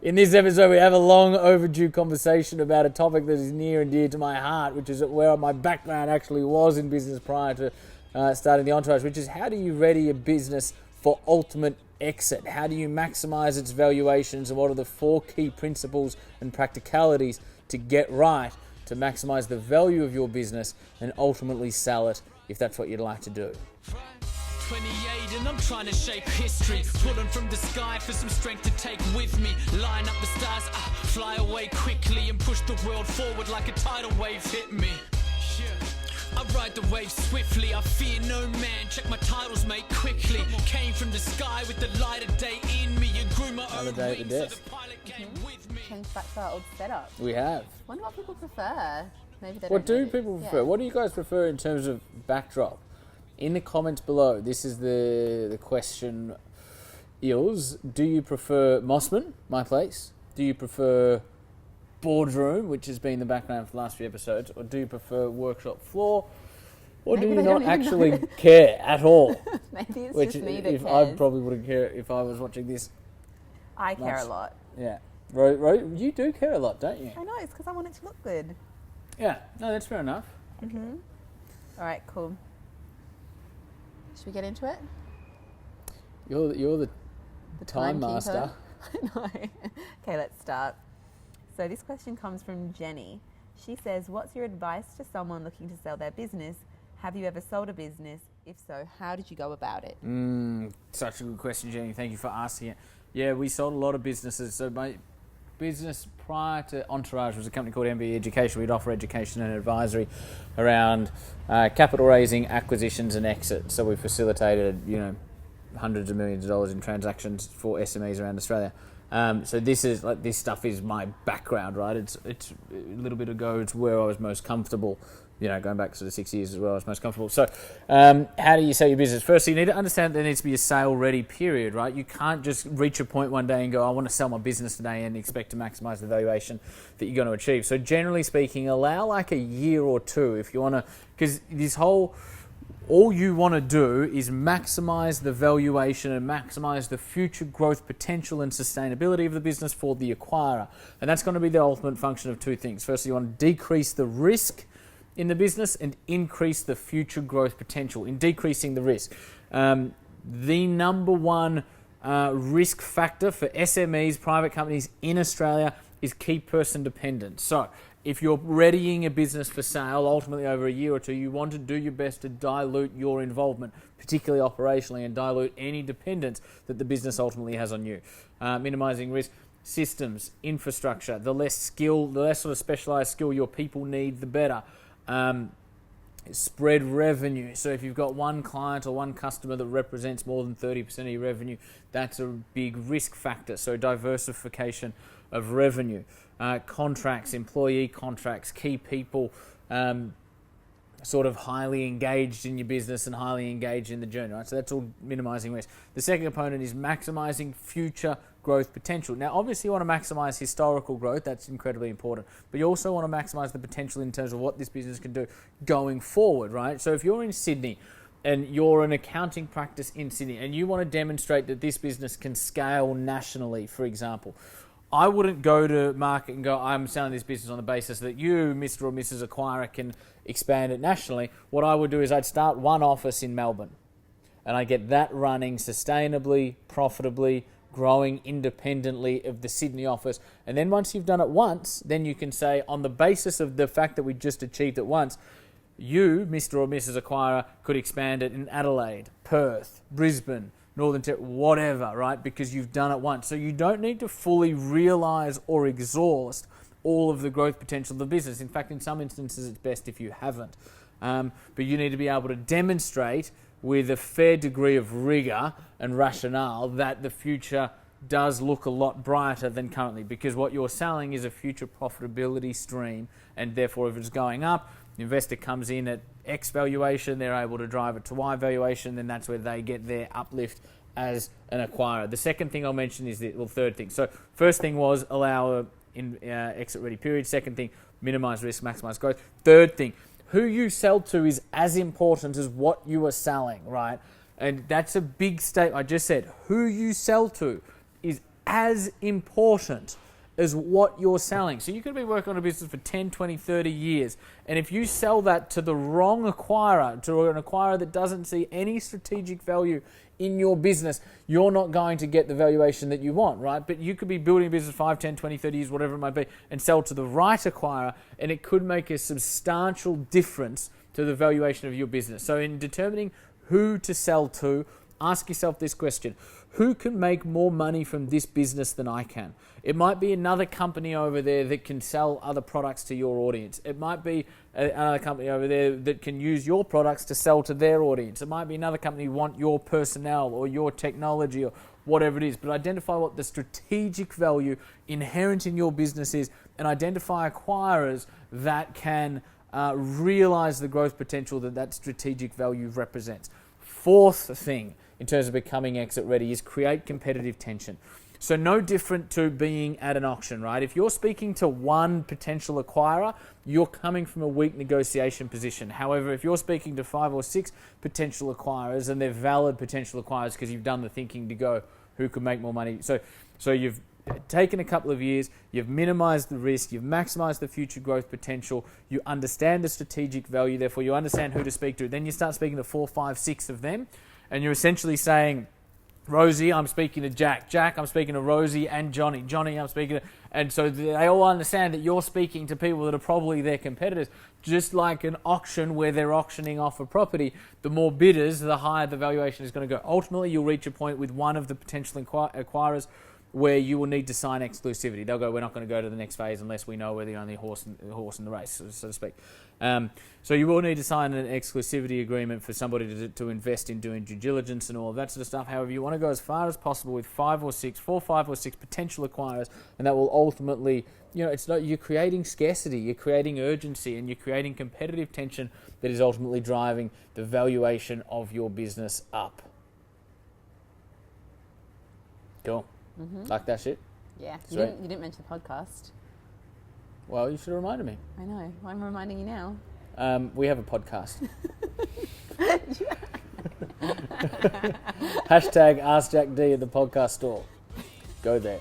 In this episode, we have a long overdue conversation about a topic that is near and dear to my heart, which is where my background actually was in business prior to starting the Entourage, which is how do you ready a business for ultimate exit? How do you maximize its valuations, and what are the 4 key principles and practicalities to get right to maximize the value of your business and ultimately sell it if that's what you'd like to do? 28 and I'm trying to shape history, pulling from the sky for some strength to take with me, line up the stars, fly away quickly and push the world forward like a tidal wave hit me. I ride the wave swiftly, I fear no man, check my titles mate quickly, came from the sky with the light of day in me, and grew my own wings so the pilot came with me. Changed back to our old setup. We have. Wonder what people prefer. Maybe they What don't do people prefer? What do you guys prefer in terms of backdrop? In the comments below, this is the question is, do you prefer Mossman, my place? Do you prefer boardroom, which has been the background for the last few episodes? Or do you prefer workshop floor? Or Maybe do you they not don't even actually know. care at all? Maybe it's Which just me that if cares. I probably wouldn't care if I was watching this. I care much. a lot. Yeah. You do care a lot, don't you? I know, it's because I want it to look good. Yeah. No, that's fair enough. All right, cool. Should we get into it? You're the time timekeeper. master. I know. Okay, let's start. So this question comes from Jenny. She says, what's your advice to someone looking to sell their business? Have you ever sold a business? If so, how did you go about it? Such a good question, Jenny. Thank you for asking it. Yeah, we sold a lot of businesses. So my business prior to Entourage was a company called MBE Education. We'd offer education and advisory around capital raising, acquisitions and exit. So we facilitated, hundreds of millions of dollars in transactions for SMEs around Australia. So this stuff is my background, right? It's a little bit ago. It's where I was most comfortable. Going back sort of 6 years as well, I was most comfortable. So, how do you sell your business? Firstly, you need to understand there needs to be a sale-ready period, right? You can't just reach a point one day and go, I want to sell my business today and expect to maximize the valuation that you're going to achieve. So, generally speaking, allow like a year or two if you want to, because all you want to do is maximize the valuation and maximize the future growth potential and sustainability of the business for the acquirer. And that's going to be the ultimate function of 2 things. Firstly, you want to decrease the risk in the business and increase the future growth potential. In decreasing the risk, the number one risk factor for SMEs, private companies in Australia, is key person dependence. So if you're readying a business for sale, ultimately over a year or two, you want to do your best to dilute your involvement, particularly operationally, and dilute any dependence that the business ultimately has on you. Minimizing risk. Systems, infrastructure, the less sort of specialized skill your people need, the better. Spread revenue. So if you've got one client or one customer that represents more than 30% of your revenue, that's a big risk factor. So diversification of revenue. Contracts, employee contracts, key people, sort of highly engaged in your business and highly engaged in the journey, right? So that's all minimizing risk. The second component is maximizing future growth potential. Now, obviously you want to maximize historical growth. That's incredibly important. But you also want to maximize the potential in terms of what this business can do going forward, right? So if you're in Sydney and you're an accounting practice in Sydney and you want to demonstrate that this business can scale nationally, for example, I wouldn't go to market and go, I'm selling this business on the basis that you, Mr. or Mrs. Acquirer, can expand it nationally. What I would do is I'd start one office in Melbourne and I get that running sustainably, profitably, growing independently of the Sydney office. And then once you've done it once, then you can say, on the basis of the fact that we just achieved it once, you, Mr. or Mrs. Acquirer, could expand it in Adelaide, Perth, Brisbane, Northern Territory, whatever, right? Because you've done it once. So you don't need to fully realize or exhaust all of the growth potential of the business. In fact, in some instances, it's best if you haven't. But you need to be able to demonstrate with a fair degree of rigor and rationale that the future does look a lot brighter than currently, because what you're selling is a future profitability stream, and therefore if it's going up, the investor comes in at X valuation, they're able to drive it to Y valuation, then that's where they get their uplift as an acquirer. The second thing I'll mention is third thing. So first thing was allow an exit ready period. Second thing, minimize risk, maximize growth. Third thing, who you sell to is as important as what you are selling, right? And that's a big statement. I just said, who you sell to is as important as what you're selling. So you could be working on a business for 10, 20, 30 years, and if you sell that to the wrong acquirer, to an acquirer that doesn't see any strategic value in your business, you're not going to get the valuation that you want, right? But you could be building a business 5, 10, 20, 30 years, whatever it might be, and sell to the right acquirer, and it could make a substantial difference to the valuation of your business. So in determining who to sell to, ask yourself this question: who can make more money from this business than I can? It might be another company over there that can sell other products to your audience. It might be another company over there that can use your products to sell to their audience. It might be another company who want your personnel or your technology or whatever it is. But identify what the strategic value inherent in your business is, and identify acquirers that can realize the growth potential that strategic value represents. Fourth thing in terms of becoming exit ready is create competitive tension. So no different to being at an auction, right? If you're speaking to one potential acquirer, you're coming from a weak negotiation position. However, if you're speaking to 5 or 6 potential acquirers, and they're valid potential acquirers because you've done the thinking to go, who could make more money? So you've taken a couple of years, you've minimized the risk, you've maximized the future growth potential, you understand the strategic value, therefore you understand who to speak to. Then you start speaking to 4, 5, 6 of them, and you're essentially saying, Rosie, I'm speaking to Jack. Jack, I'm speaking to Rosie and Johnny. Johnny, I'm speaking to... And so they all understand that you're speaking to people that are probably their competitors. Just like an auction where they're auctioning off a property, the more bidders, the higher the valuation is going to go. Ultimately, you'll reach a point with one of the potential acquirers where you will need to sign exclusivity. They'll go, we're not going to go to the next phase unless we know we're the only horse in the race, so to speak. So you will need to sign an exclusivity agreement for somebody to invest in doing due diligence and all of that sort of stuff. However, you want to go as far as possible with 4, 5 or 6 potential acquirers, and that will ultimately, you're creating scarcity, you're creating urgency, and you're creating competitive tension that is ultimately driving the valuation of your business up. Cool. Mm-hmm. Like that shit? Yeah. You didn't mention the podcast. Well, you should have reminded me. I know. I'm reminding you now. We have a podcast. Hashtag AskJackD at the podcast store. Go there.